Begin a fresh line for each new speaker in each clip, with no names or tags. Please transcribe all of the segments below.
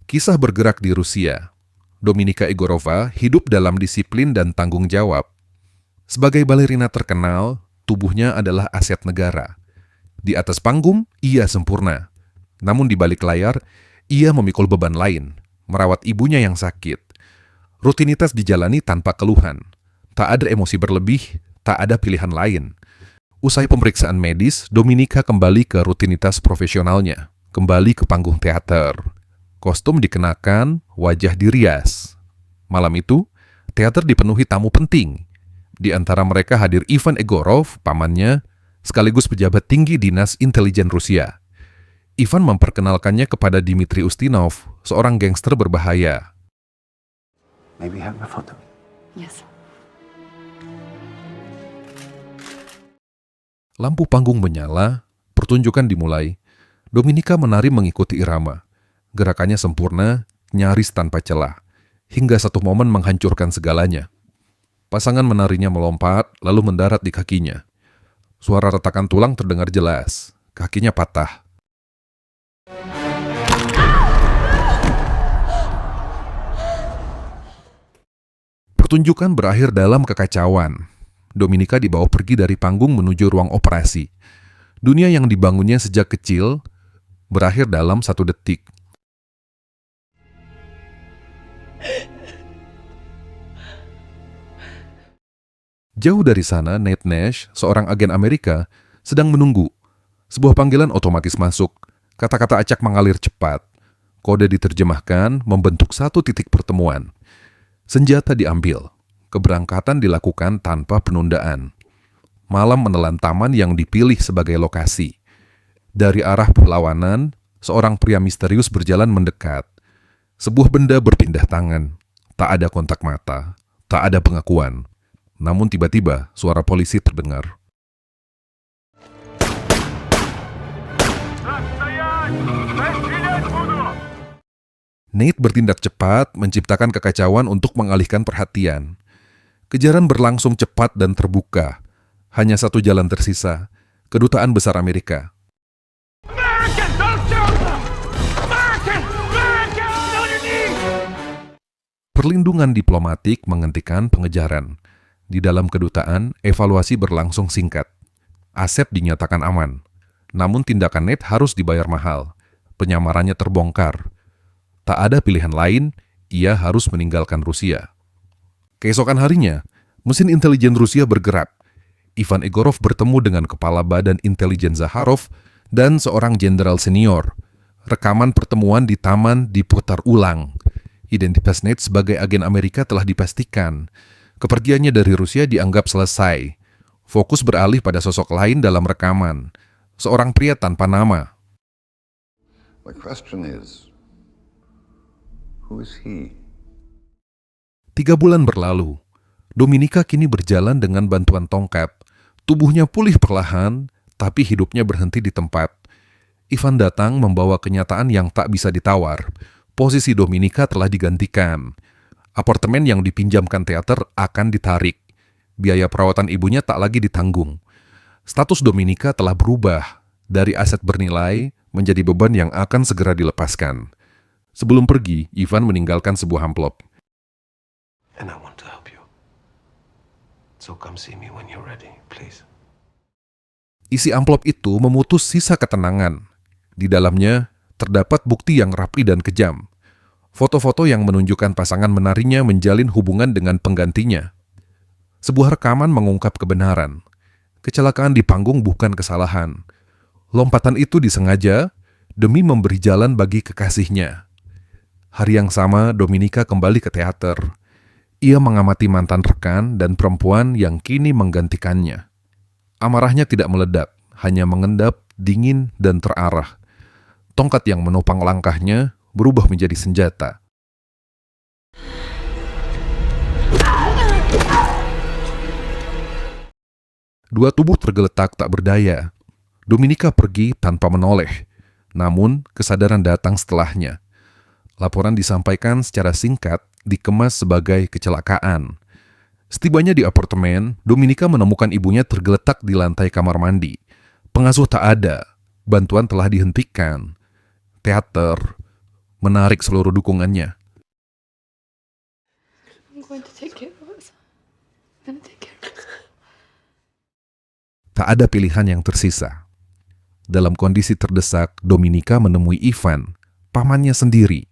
Kisah bergerak di Rusia. Dominika Egorova hidup dalam disiplin dan tanggung jawab. Sebagai balerina terkenal, tubuhnya adalah aset negara. Di atas panggung, ia sempurna. Namun di balik layar, ia memikul beban lain, merawat ibunya yang sakit. Rutinitas dijalani tanpa keluhan. Tak ada emosi berlebih, tak ada pilihan lain. Usai pemeriksaan medis, Dominika kembali ke rutinitas profesionalnya, kembali ke panggung teater. Kostum dikenakan, wajah dirias. Malam itu, teater dipenuhi tamu penting. Di antara mereka hadir Ivan Egorov, pamannya, sekaligus pejabat tinggi dinas intelijen Rusia. Ivan memperkenalkannya kepada Dmitri Ustinov, seorang gangster berbahaya.
Maybe have a photo.
Yes.
Lampu panggung menyala, pertunjukan dimulai. Dominika menari mengikuti irama. Gerakannya sempurna, nyaris tanpa celah, hingga satu momen menghancurkan segalanya. Pasangan menarinya melompat, lalu mendarat di kakinya. Suara retakan tulang terdengar jelas, kakinya patah. Pertunjukan berakhir dalam kekacauan. Dominika dibawa pergi dari panggung menuju ruang operasi. Dunia yang dibangunnya sejak kecil berakhir dalam 1 detik. Jauh dari sana, Nate Nash, seorang agen Amerika, sedang menunggu. Sebuah panggilan otomatis masuk. Kata-kata acak mengalir cepat. Kode diterjemahkan, membentuk 1 titik pertemuan. Senjata diambil. Keberangkatan dilakukan tanpa penundaan. Malam menelan taman yang dipilih sebagai lokasi. Dari arah perlawanan, seorang pria misterius berjalan mendekat. Sebuah benda berpindah tangan. Tak ada kontak mata. Tak ada pengakuan. Namun tiba-tiba suara polisi terdengar. Nate bertindak cepat, menciptakan kekacauan untuk mengalihkan perhatian. Kejaran berlangsung cepat dan terbuka. Hanya 1 jalan tersisa, Kedutaan Besar Amerika. Perlindungan diplomatik menghentikan pengejaran. Di dalam kedutaan, evaluasi berlangsung singkat. Asep dinyatakan aman. Namun tindakan Nate harus dibayar mahal. Penyamarannya terbongkar. Tak ada pilihan lain, ia harus meninggalkan Rusia. Keesokan harinya, mesin intelijen Rusia bergerak. Ivan Egorov bertemu dengan Kepala Badan Intelijen Zakharov dan seorang jenderal senior. Rekaman pertemuan di taman diputar ulang. Identitas Nate sebagai agen Amerika telah dipastikan. Kepergiannya dari Rusia dianggap selesai. Fokus beralih pada sosok lain dalam rekaman. Seorang pria tanpa nama.
The question is, who is he?
3 bulan berlalu. Dominika kini berjalan dengan bantuan tongkat. Tubuhnya pulih perlahan, tapi hidupnya berhenti di tempat. Ivan datang membawa kenyataan yang tak bisa ditawar. Posisi Dominika telah digantikan. Apartemen yang dipinjamkan teater akan ditarik. Biaya perawatan ibunya tak lagi ditanggung. Status Dominika telah berubah dari aset bernilai menjadi beban yang akan segera dilepaskan. Sebelum pergi, Ivan meninggalkan sebuah amplop.
And I want to help you. So come see me when you're ready, please.
Isi amplop itu memutus sisa ketenangan. Di dalamnya terdapat bukti yang rapi dan kejam. Foto-foto yang menunjukkan pasangan menarinya menjalin hubungan dengan penggantinya. Sebuah rekaman mengungkap kebenaran. Kecelakaan di panggung bukan kesalahan. Lompatan itu disengaja demi memberi jalan bagi kekasihnya. Hari yang sama, Dominika kembali ke teater. Ia mengamati mantan rekan dan perempuan yang kini menggantikannya. Amarahnya tidak meledak, hanya mengendap, dingin, dan terarah. Tongkat yang menopang langkahnya berubah menjadi senjata. Dua tubuh tergeletak tak berdaya. Dominika pergi tanpa menoleh. Namun, kesadaran datang setelahnya. Laporan disampaikan secara singkat, dikemas sebagai kecelakaan. Setibanya di apartemen, Dominika menemukan ibunya tergeletak di lantai kamar mandi. Pengasuh tak ada, bantuan telah dihentikan. Teater, menarik seluruh dukungannya.
I'm going to take care of us. I'm going to take care of us.
Tak ada pilihan yang tersisa. Dalam kondisi terdesak, Dominika menemui Ivan, pamannya sendiri.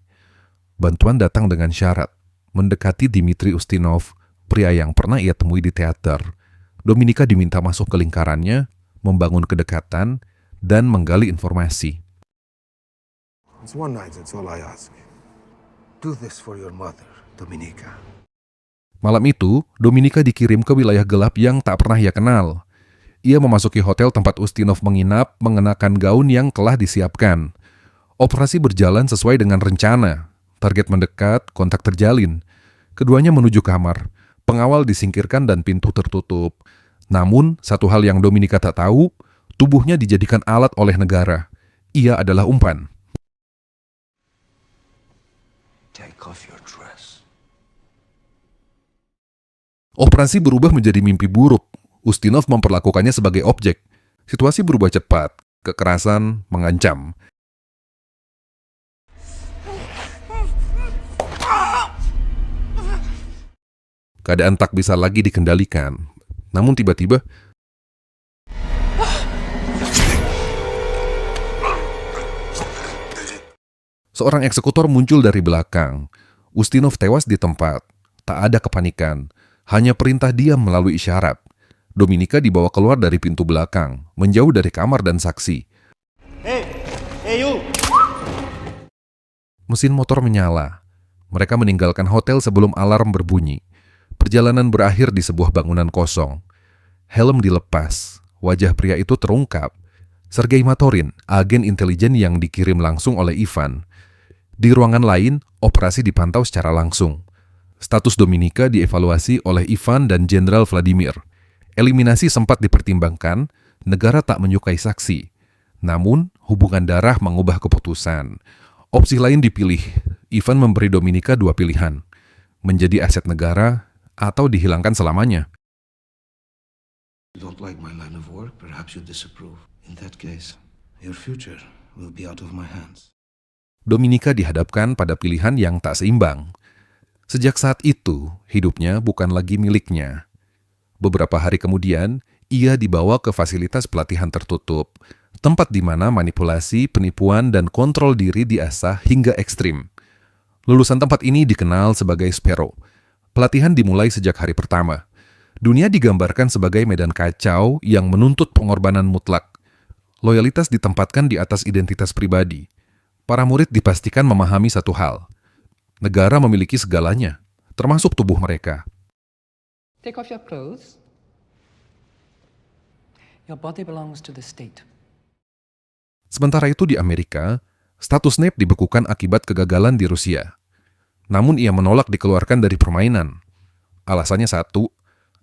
Bantuan datang dengan syarat, mendekati Dmitri Ustinov, pria yang pernah ia temui di teater. Dominika diminta masuk ke lingkarannya, membangun kedekatan, dan menggali informasi.
It's one night, that's all I ask. Do this for your mother, Dominika.
Malam itu, Dominika dikirim ke wilayah gelap yang tak pernah ia kenal. Ia memasuki hotel tempat Ustinov menginap mengenakan gaun yang telah disiapkan. Operasi berjalan sesuai dengan rencana. Target mendekat, kontak terjalin. Keduanya menuju kamar. Pengawal disingkirkan dan pintu tertutup. Namun, satu hal yang Dominika tak tahu, tubuhnya dijadikan alat oleh negara. Ia adalah umpan.
Take off your dress.
Operasi berubah menjadi mimpi buruk. Ustinov memperlakukannya sebagai objek. Situasi berubah cepat. Kekerasan mengancam. Keadaan tak bisa lagi dikendalikan. Namun tiba-tiba, seorang eksekutor muncul dari belakang. Ustinov tewas di tempat. Tak ada kepanikan. Hanya perintah diam melalui isyarat. Dominika dibawa keluar dari pintu belakang, menjauh dari kamar dan saksi.
Hey you!
Mesin motor menyala. Mereka meninggalkan hotel sebelum alarm berbunyi. Perjalanan berakhir di sebuah bangunan kosong. Helm dilepas. Wajah pria itu terungkap. Sergei Matorin, agen intelijen yang dikirim langsung oleh Ivan. Di ruangan lain, operasi dipantau secara langsung. Status Dominika dievaluasi oleh Ivan dan Jenderal Vladimir. Eliminasi sempat dipertimbangkan, negara tak menyukai saksi. Namun, hubungan darah mengubah keputusan. Opsi lain dipilih. Ivan memberi Dominika dua pilihan. Menjadi aset negara atau dihilangkan selamanya.
You don't like my line of work, perhaps you disapprove. In that case, your future will be out of my hands.
Dominika dihadapkan pada pilihan yang tak seimbang. Sejak saat itu, hidupnya bukan lagi miliknya. Beberapa hari kemudian, ia dibawa ke fasilitas pelatihan tertutup, tempat di mana manipulasi, penipuan, dan kontrol diri diasah hingga ekstrim. Lulusan tempat ini dikenal sebagai Sparrow. Pelatihan dimulai sejak hari pertama. Dunia digambarkan sebagai medan kacau yang menuntut pengorbanan mutlak. Loyalitas ditempatkan di atas identitas pribadi. Para murid dipastikan memahami satu hal. Negara memiliki segalanya, termasuk tubuh mereka.
Take off your clothes. Your body belongs to the state.
Sementara itu di Amerika, status Snape dibekukan akibat kegagalan di Rusia. Namun ia menolak dikeluarkan dari permainan. Alasannya satu,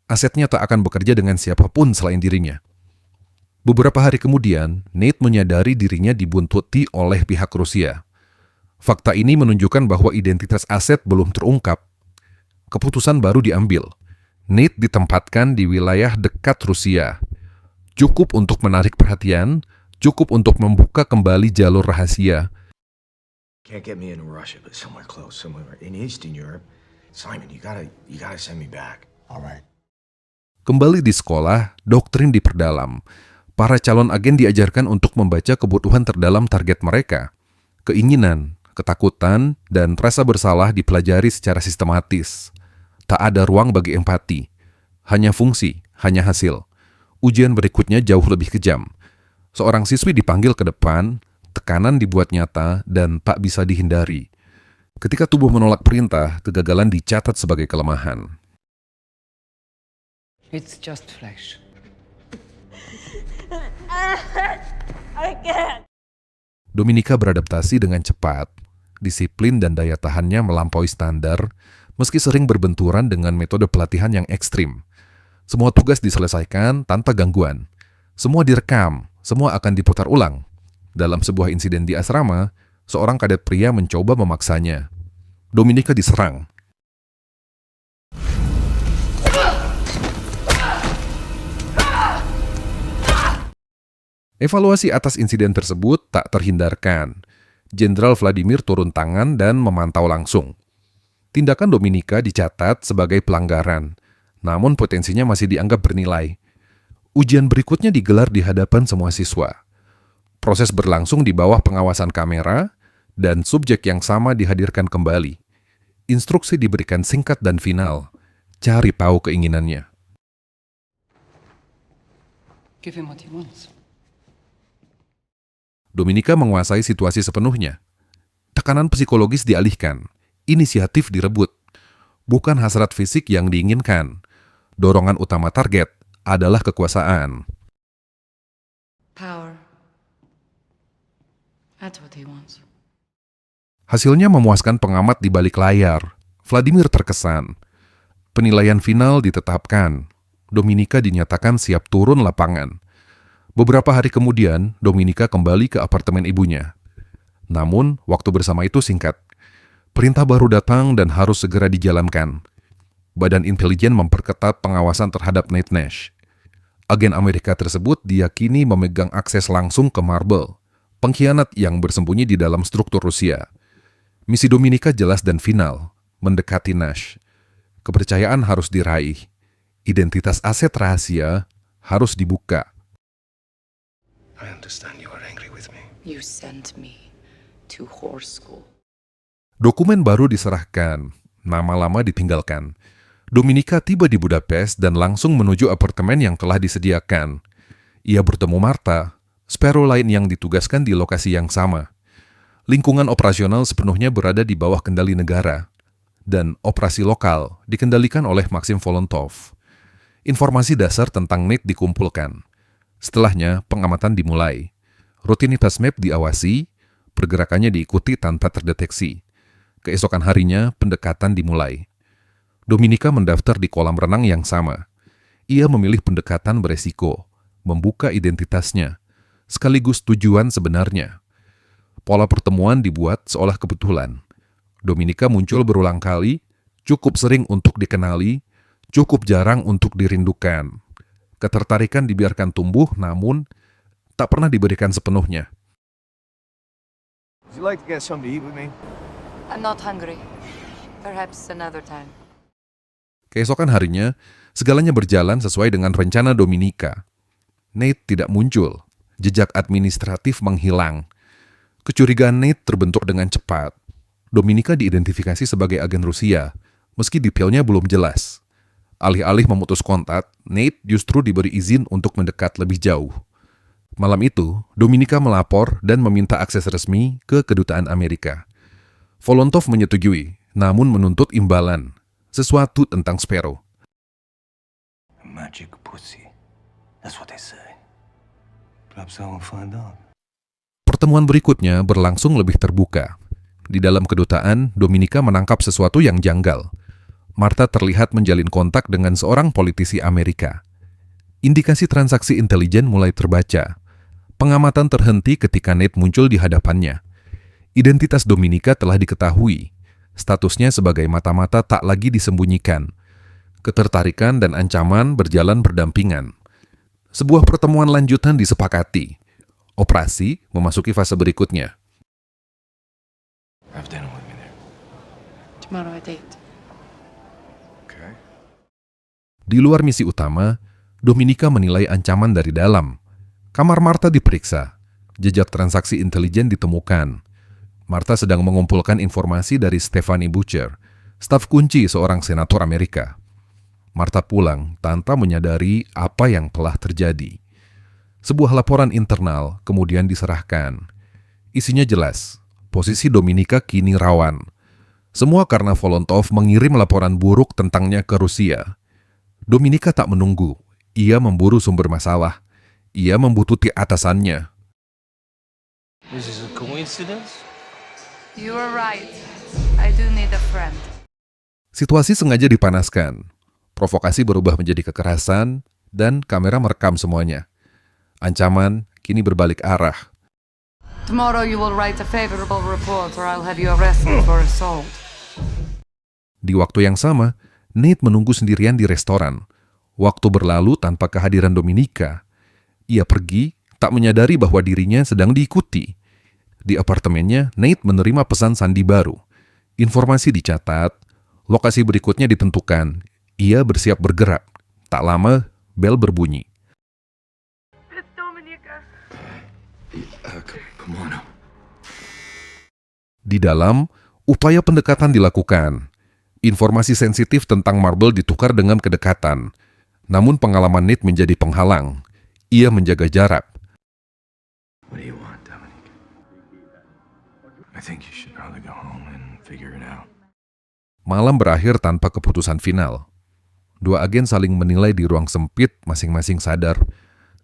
asetnya tak akan bekerja dengan siapapun selain dirinya. Beberapa hari kemudian, Nate menyadari dirinya dibuntuti oleh pihak Rusia. Fakta ini menunjukkan bahwa identitas aset belum terungkap. Keputusan baru diambil. Nate ditempatkan di wilayah dekat Rusia. Cukup untuk menarik perhatian, cukup untuk membuka kembali jalur rahasia.
Can't get me into Russia, but somewhere close, somewhere in Eastern Europe. Simon, you gotta send me back.
All right.
Kembali di sekolah, doktrin diperdalam. Para calon agen diajarkan untuk membaca kebutuhan terdalam target mereka. Keinginan, ketakutan, dan rasa bersalah dipelajari secara sistematis. Tak ada ruang bagi empati. Hanya fungsi, hanya hasil. Ujian berikutnya jauh lebih kejam. Seorang siswi dipanggil ke depan, tekanan dibuat nyata, dan tak bisa dihindari. Ketika tubuh menolak perintah, kegagalan dicatat sebagai kelemahan.
It's just flesh.
Dominika beradaptasi dengan cepat. Disiplin dan daya tahannya melampaui standar, meski sering berbenturan dengan metode pelatihan yang ekstrim. Semua tugas diselesaikan tanpa gangguan. Semua direkam, semua akan diputar ulang. Dalam sebuah insiden di asrama, seorang kadet pria mencoba memaksanya. Dominika diserang. Evaluasi atas insiden tersebut tak terhindarkan. Jenderal Vladimir turun tangan dan memantau langsung. Tindakan Dominika dicatat sebagai pelanggaran, namun potensinya masih dianggap bernilai. Ujian berikutnya digelar di hadapan semua siswa. Proses berlangsung di bawah pengawasan kamera, dan subjek yang sama dihadirkan kembali. Instruksi diberikan singkat dan final. Cari tahu keinginannya.
Give him what he wants.
Dominika menguasai situasi sepenuhnya. Tekanan psikologis dialihkan, inisiatif direbut. Bukan hasrat fisik yang diinginkan. Dorongan utama target adalah kekuasaan.
Power. That's what he wants.
Hasilnya memuaskan pengamat di balik layar. Vladimir terkesan. Penilaian final ditetapkan. Dominika dinyatakan siap turun lapangan. Beberapa hari kemudian, Dominika kembali ke apartemen ibunya. Namun, waktu bersama itu singkat. Perintah baru datang dan harus segera dijalankan. Badan intelijen memperketat pengawasan terhadap Nate Nash. Agen Amerika tersebut diyakini memegang akses langsung ke Marble, pengkhianat yang bersembunyi di dalam struktur Rusia. Misi Dominika jelas dan final, mendekati Nash. Kepercayaan harus diraih. Identitas aset rahasia harus dibuka.
I understand you are angry with me.
You sent me to horse school.
Dokumen baru diserahkan, nama lama ditinggalkan. Dominika tiba di Budapest dan langsung menuju apartemen yang telah disediakan. Ia bertemu Marta, Sparrow lain yang ditugaskan di lokasi yang sama. Lingkungan operasional sepenuhnya berada di bawah kendali negara, dan operasi lokal dikendalikan oleh Maxim Volontov. Informasi dasar tentang Nate dikumpulkan. Setelahnya, pengamatan dimulai. Rutinitas map diawasi, pergerakannya diikuti tanpa terdeteksi. Keesokan harinya, pendekatan dimulai. Dominika mendaftar di kolam renang yang sama. Ia memilih pendekatan beresiko, membuka identitasnya, sekaligus tujuan sebenarnya. Pola pertemuan dibuat seolah kebetulan. Dominika muncul berulang kali, cukup sering untuk dikenali, cukup jarang untuk dirindukan. Ketertarikan dibiarkan tumbuh, namun tak pernah diberikan sepenuhnya.
Would you like to get something to eat with me?
I'm not hungry. Perhaps another time.
Keesokan harinya, segalanya berjalan sesuai dengan rencana Dominika. Nate tidak muncul, jejak administratif menghilang. Kecurigaan Nate terbentuk dengan cepat. Dominika diidentifikasi sebagai agen Rusia, meski detailnya belum jelas. Alih-alih memutus kontak, Nate justru diberi izin untuk mendekat lebih jauh. Malam itu, Dominika melapor dan meminta akses resmi ke kedutaan Amerika. Volontov menyetujui, namun menuntut imbalan, sesuatu tentang Sparrow.
Magic pussy. That's what they say. Perhaps I will find out.
Pertemuan berikutnya berlangsung lebih terbuka. Di dalam kedutaan, Dominika menangkap sesuatu yang janggal. Marta terlihat menjalin kontak dengan seorang politisi Amerika. Indikasi transaksi intelijen mulai terbaca. Pengamatan terhenti ketika Nate muncul di hadapannya. Identitas Dominika telah diketahui. Statusnya sebagai mata-mata tak lagi disembunyikan. Ketertarikan dan ancaman berjalan berdampingan. Sebuah pertemuan lanjutan disepakati. Operasi memasuki fase berikutnya.
Have dinner with me there.
Tomorrow at 8.
Okay.
Di luar misi utama, Dominika menilai ancaman dari dalam. Kamar Marta diperiksa. Jejak transaksi intelijen ditemukan. Marta sedang mengumpulkan informasi dari Stephanie Butcher, staf kunci seorang senator Amerika. Marta pulang tanpa menyadari apa yang telah terjadi. Sebuah laporan internal kemudian diserahkan. Isinya jelas, posisi Dominika kini rawan. Semua karena Volontov mengirim laporan buruk tentangnya ke Rusia. Dominika tak menunggu. Ia memburu sumber masalah. Ia membuntuti atasannya.
This is a coincidence?
You are right. I do need a friend.
Situasi sengaja dipanaskan. Provokasi berubah menjadi kekerasan, dan kamera merekam semuanya. Ancaman kini berbalik arah.
Tomorrow you will write a favorable report or I'll have you arrested for assault.
Di waktu yang sama, Nate menunggu sendirian di restoran. Waktu berlalu tanpa kehadiran Dominika. Ia pergi, tak menyadari bahwa dirinya sedang diikuti. Di apartemennya, Nate menerima pesan sandi baru. Informasi dicatat, lokasi berikutnya ditentukan. Ia bersiap bergerak. Tak lama, bel berbunyi.
Come on now.
Di dalam, upaya pendekatan dilakukan. Informasi sensitif tentang Marble ditukar dengan kedekatan. Namun pengalaman Nate menjadi penghalang. Ia menjaga jarak.
What do you want, Dominic? I think you should probably go home and figure it out.
Malam berakhir tanpa keputusan final. Dua agen saling menilai di ruang sempit, masing-masing sadar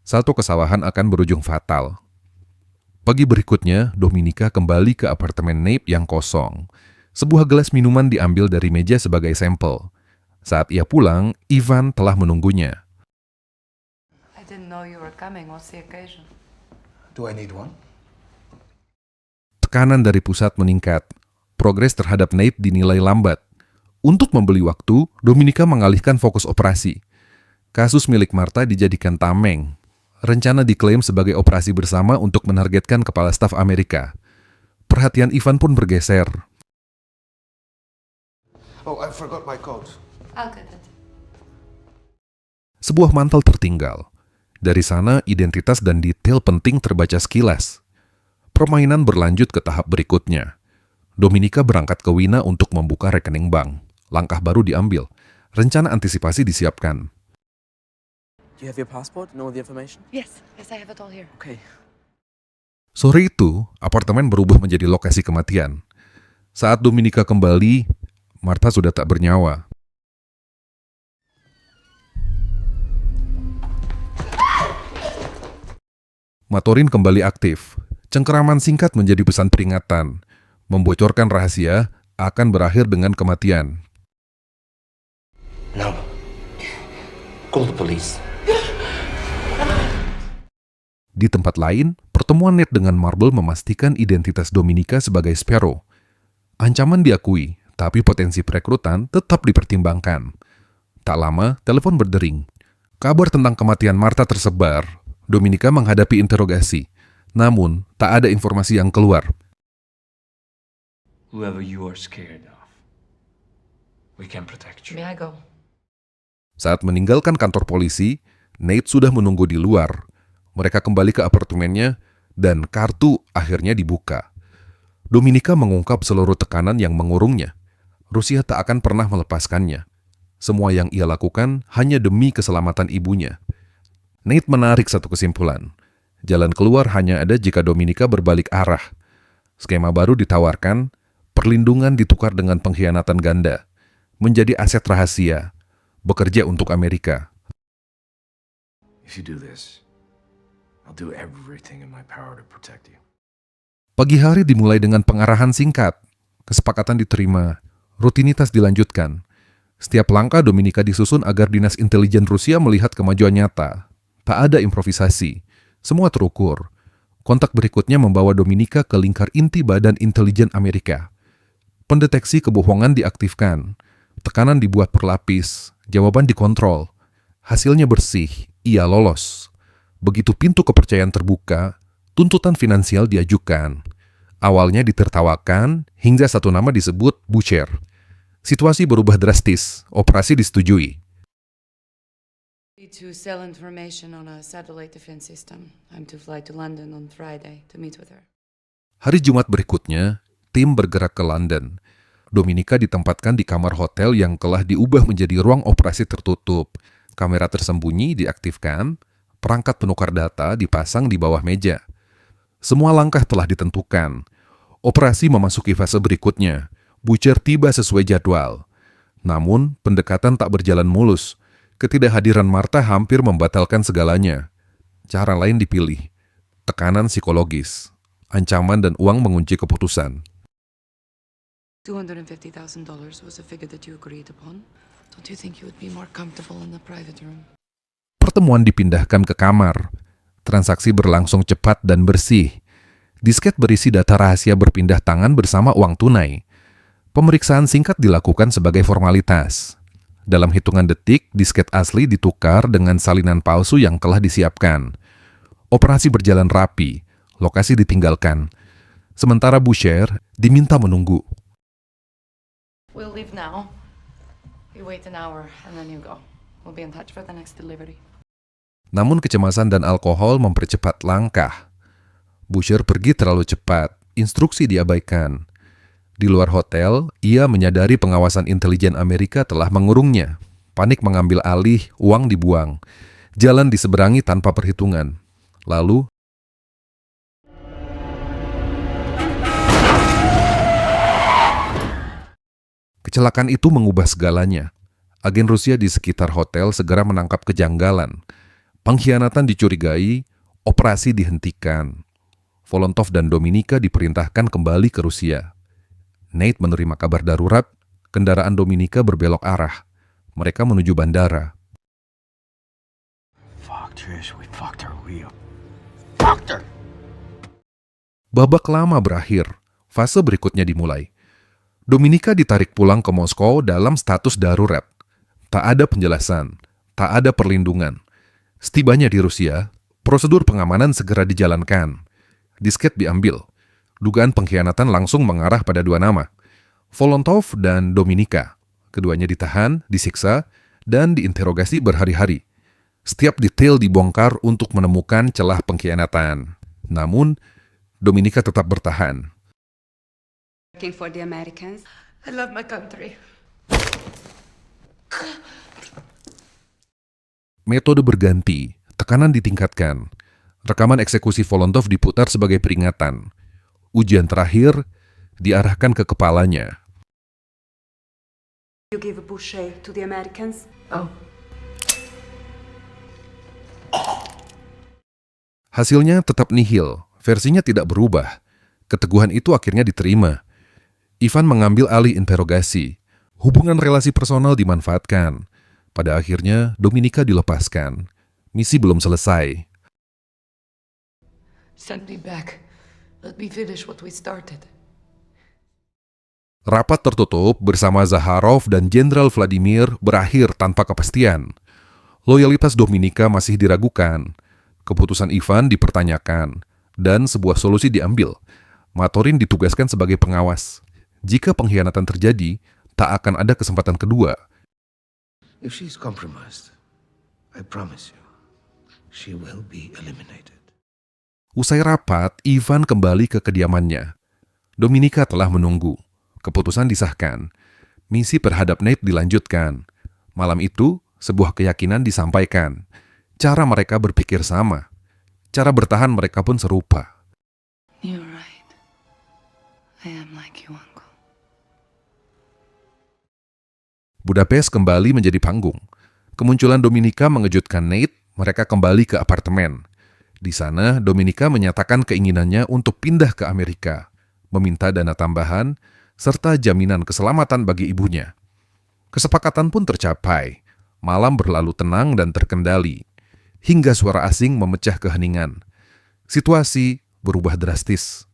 satu kesalahan akan berujung fatal. Pagi berikutnya, Dominika kembali ke apartemen Nate yang kosong. Sebuah gelas minuman diambil dari meja sebagai sampel. Saat ia pulang, Ivan telah menunggunya.
I didn't know you were coming. What's the occasion?
Do I need one?
Tekanan dari pusat meningkat. Progres terhadap Nate dinilai lambat. Untuk membeli waktu, Dominika mengalihkan fokus operasi. Kasus milik Martha dijadikan tameng. Rencana diklaim sebagai operasi bersama untuk menargetkan kepala staf Amerika. Perhatian Ivan pun bergeser.
Oh, I forgot my coat.
I'll get it.
Sebuah mantel tertinggal. Dari sana, identitas dan detail penting terbaca sekilas. Permainan berlanjut ke tahap berikutnya. Dominika berangkat ke Wina untuk membuka rekening bank. Langkah baru diambil. Rencana antisipasi disiapkan.
Do you have your passport and all the information?
Yes, I have it all here.
Okay.
Sore itu, apartemen berubah menjadi lokasi kematian. Saat Dominika kembali, Martha sudah tak bernyawa. Matorin kembali aktif. Cengkeraman singkat menjadi pesan peringatan. Membocorkan rahasia akan berakhir dengan kematian.
No. Call the police.
Di tempat lain, pertemuan Nate dengan Marble memastikan identitas Dominika sebagai Sparrow. Ancaman diakui, tapi potensi perekrutan tetap dipertimbangkan. Tak lama, telepon berdering. Kabar tentang kematian Martha tersebar. Dominika menghadapi interogasi. Namun, tak ada informasi yang keluar.
Whoever you are scared of, we can protect you.
May I go?
Saat meninggalkan kantor polisi, Nate sudah menunggu di luar. Mereka kembali ke apartemennya, dan kartu akhirnya dibuka. Dominika mengungkap seluruh tekanan yang mengurungnya. Rusia tak akan pernah melepaskannya. Semua yang ia lakukan hanya demi keselamatan ibunya. Nate menarik satu kesimpulan. Jalan keluar hanya ada jika Dominika berbalik arah. Skema baru ditawarkan, perlindungan ditukar dengan pengkhianatan ganda. Menjadi aset rahasia. Bekerja untuk Amerika.
If you do this, I'll do everything in my power to protect you.
Pagi hari dimulai dengan pengarahan singkat. Kesepakatan diterima. Rutinitas dilanjutkan. Setiap langkah Dominika disusun agar dinas intelijen Rusia melihat kemajuan nyata. Tak ada improvisasi. Semua terukur. Kontak berikutnya membawa Dominika ke lingkar inti Badan Intelijen Amerika. Pendeteksi kebohongan diaktifkan. Tekanan dibuat berlapis. Jawaban dikontrol. Hasilnya bersih. Ia lolos. Begitu pintu kepercayaan terbuka, tuntutan finansial diajukan. Awalnya ditertawakan, hingga satu nama disebut Butcher. Situasi berubah drastis, operasi disetujui.
To sell information on a satellite defense system. I'm to fly to London on Friday to meet with her.
Hari Jumat berikutnya, tim bergerak ke London. Dominika ditempatkan di kamar hotel yang telah diubah menjadi ruang operasi tertutup. Kamera tersembunyi diaktifkan, perangkat penukar data dipasang di bawah meja. Semua langkah telah ditentukan. Operasi memasuki fase berikutnya. Butcher tiba sesuai jadwal. Namun, pendekatan tak berjalan mulus. Ketidakhadiran Martha hampir membatalkan segalanya. Cara lain dipilih. Tekanan psikologis. Ancaman dan uang mengunci keputusan.
$250,000 was a figure that you agreed upon. Don't you think you would be more comfortable in the private room?
Pertemuan dipindahkan ke kamar. Transaksi berlangsung cepat dan bersih. Disket berisi data rahasia berpindah tangan bersama uang tunai. Pemeriksaan singkat dilakukan sebagai formalitas. Dalam hitungan detik, disket asli ditukar dengan salinan palsu yang telah disiapkan. Operasi berjalan rapi, lokasi ditinggalkan. Sementara Boucher diminta menunggu.
We'll leave now. You wait an hour and then you go. We'll be in touch for the next delivery.
Namun kecemasan dan alkohol mempercepat langkah. Boucher pergi terlalu cepat, instruksi diabaikan. Di luar hotel, ia menyadari pengawasan intelijen Amerika telah mengurungnya. Panik mengambil alih, uang dibuang. Jalan diseberangi tanpa perhitungan. Lalu, kecelakaan itu mengubah segalanya. Agen Rusia di sekitar hotel segera menangkap kejanggalan. Pengkhianatan dicurigai, operasi dihentikan. Volontov dan Dominika diperintahkan kembali ke Rusia. Nate menerima kabar darurat, kendaraan Dominika berbelok arah. Mereka menuju bandara.
Fuck, Trish, we fucked her real. Fucked her!
Babak lama berakhir, fase berikutnya dimulai. Dominika ditarik pulang ke Moskow dalam status darurat. Tak ada penjelasan, tak ada perlindungan. Setibanya di Rusia, prosedur pengamanan segera dijalankan. Disket diambil. Dugaan pengkhianatan langsung mengarah pada dua nama, Volontov dan Dominika. Keduanya ditahan, disiksa, dan diinterogasi berhari-hari. Setiap detail dibongkar untuk menemukan celah pengkhianatan. Namun, Dominika tetap bertahan.
Working for the Americans.
I love my country.
Metode berganti, tekanan ditingkatkan. Rekaman eksekusi Volontov diputar sebagai peringatan. Ujian terakhir diarahkan ke kepalanya.
You give Boucher to the Americans?
Oh.
Hasilnya tetap nihil, versinya tidak berubah. Keteguhan itu akhirnya diterima. Ivan mengambil alih interogasi. Hubungan relasi personal dimanfaatkan. Pada akhirnya, Dominika dilepaskan. Misi belum selesai.
Send me back. Let me finish what we started.
Rapat tertutup bersama Zaharov dan Jenderal Vladimir berakhir tanpa kepastian. Loyalitas Dominika masih diragukan. Keputusan Ivan dipertanyakan. Dan sebuah solusi diambil. Matorin ditugaskan sebagai pengawas. Jika pengkhianatan terjadi, tak akan ada kesempatan kedua.
If she's compromised, I promise you, she will be eliminated.
Usai rapat, Ivan kembali ke kediamannya. Dominika telah menunggu. Keputusan disahkan. Misi terhadap Nate dilanjutkan. Malam itu, sebuah keyakinan disampaikan. Cara mereka berpikir sama. Cara bertahan mereka pun serupa.
You're right. I am like you, Uncle.
Budapest kembali menjadi panggung. Kemunculan Dominika mengejutkan Nate, mereka kembali ke apartemen. Di sana, Dominika menyatakan keinginannya untuk pindah ke Amerika, meminta dana tambahan, serta jaminan keselamatan bagi ibunya. Kesepakatan pun tercapai. Malam berlalu tenang dan terkendali, hingga suara asing memecah keheningan. Situasi berubah drastis.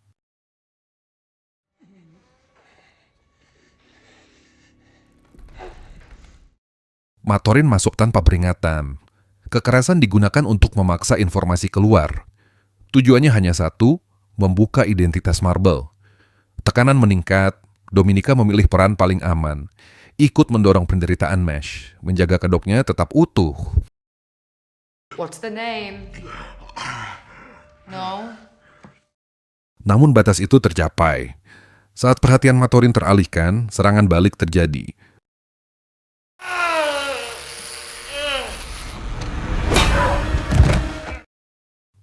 Matorin masuk tanpa peringatan. Kekerasan digunakan untuk memaksa informasi keluar. Tujuannya hanya satu, membuka identitas Marble. Tekanan meningkat, Dominika memilih peran paling aman. Ikut mendorong penderitaan Mesh, menjaga kedoknya tetap utuh.
What's the name? No?
Namun batas itu tercapai. Saat perhatian Matorin teralihkan, serangan balik terjadi.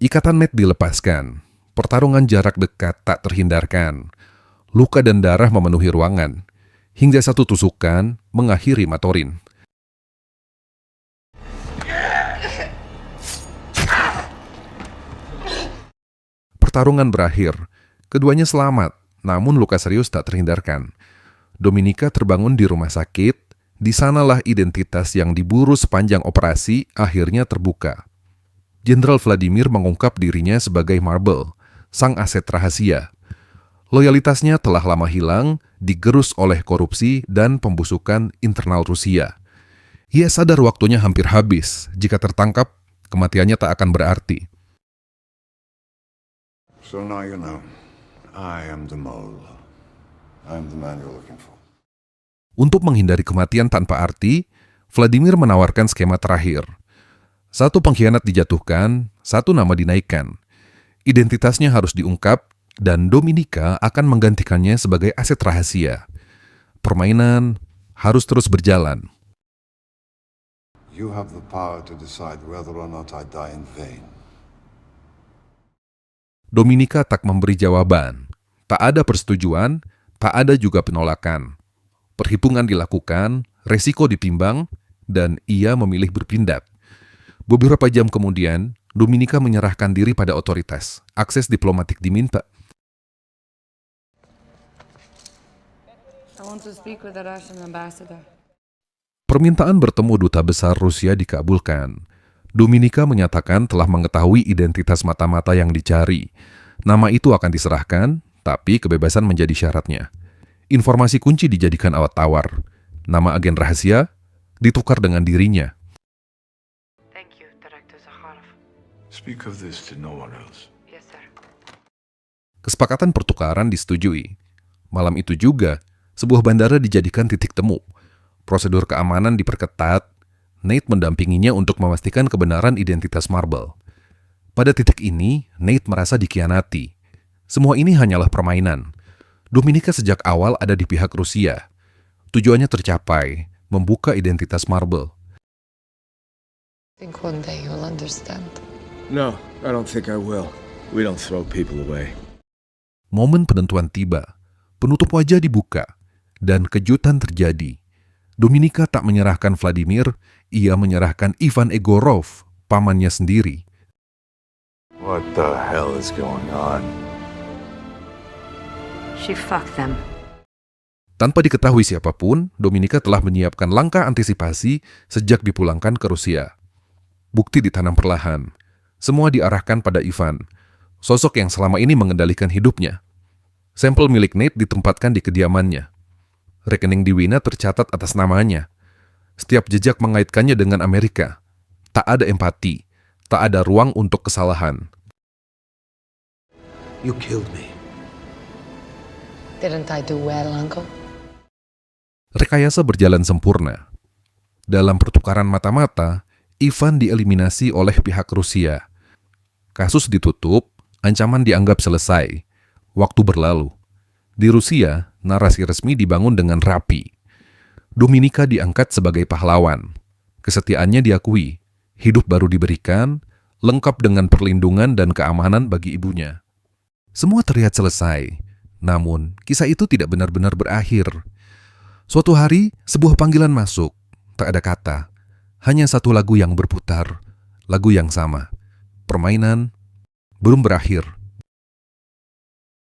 Ikatan Nate dilepaskan. Pertarungan jarak dekat tak terhindarkan. Luka dan darah memenuhi ruangan. Hingga satu tusukan mengakhiri Matorin. Pertarungan berakhir. Keduanya selamat, namun luka serius tak terhindarkan. Dominika terbangun di rumah sakit. Di sanalah identitas yang diburu sepanjang operasi akhirnya terbuka. Jenderal Vladimir mengungkap dirinya sebagai Marble, sang aset rahasia. Loyalitasnya telah lama hilang, digerus oleh korupsi dan pembusukan internal Rusia. Ia sadar waktunya hampir habis. Jika tertangkap, kematiannya tak akan berarti.
So now you know. I am the mole. I am the man you're looking for.
Untuk menghindari kematian tanpa arti, Vladimir menawarkan skema terakhir. Satu pengkhianat dijatuhkan, satu nama dinaikkan. Identitasnya harus diungkap, dan Dominika akan menggantikannya sebagai aset rahasia. Permainan harus terus berjalan.
You have the power to decide whether or not I die in vain.
Dominika tak memberi jawaban. Tak ada persetujuan, tak ada juga penolakan. Perhitungan dilakukan, resiko ditimbang, dan ia memilih berpindah. Beberapa jam kemudian, Dominika menyerahkan diri pada otoritas. Akses diplomatik diminta.
I want to speak with the Russian ambassador.
Permintaan bertemu duta besar Rusia dikabulkan. Dominika menyatakan telah mengetahui identitas mata-mata yang dicari. Nama itu akan diserahkan, tapi kebebasan menjadi syaratnya. Informasi kunci dijadikan alat tawar. Nama agen rahasia ditukar dengan dirinya.
Thank you, Director Zakharov.
Speak of this to no one else.
Yes, sir.
Kesepakatan pertukaran disetujui. Malam itu juga, sebuah bandara dijadikan titik temu. Prosedur keamanan diperketat. Nate mendampinginya untuk memastikan kebenaran identitas Marble. Pada titik ini, Nate merasa dikhianati. Semua ini hanyalah permainan. Dominika sejak awal ada di pihak Rusia. Tujuannya tercapai, membuka identitas Marble.
I think one day you'll understand.
No, I don't think I will. We don't throw people away.
Momen penentuan tiba. Penutup wajah dibuka, dan kejutan terjadi. Dominika tak menyerahkan Vladimir, ia menyerahkan Ivan Egorov, pamannya sendiri.
What the hell is going on?
She fucked them.
Tanpa diketahui siapapun, Dominika telah menyiapkan langkah antisipasi sejak dipulangkan ke Rusia. Bukti ditanam perlahan. Semua diarahkan pada Ivan, sosok yang selama ini mengendalikan hidupnya. Sampel milik Nate ditempatkan di kediamannya. Rekening di Wina tercatat atas namanya. Setiap jejak mengaitkannya dengan Amerika. Tak ada empati, tak ada ruang untuk kesalahan.
You killed me.
Didn't I do well, Uncle?
Rekayasa berjalan sempurna. Dalam pertukaran mata-mata, Ivan dieliminasi oleh pihak Rusia. Kasus ditutup, ancaman dianggap selesai. Waktu berlalu. Di Rusia, narasi resmi dibangun dengan rapi. Dominika diangkat sebagai pahlawan. Kesetiaannya diakui. Hidup baru diberikan, lengkap dengan perlindungan dan keamanan bagi ibunya. Semua terlihat selesai. Namun, kisah itu tidak benar-benar berakhir. Suatu hari, sebuah panggilan masuk. Tak ada kata. Hanya satu lagu yang berputar. Lagu yang sama. Permainan belum berakhir.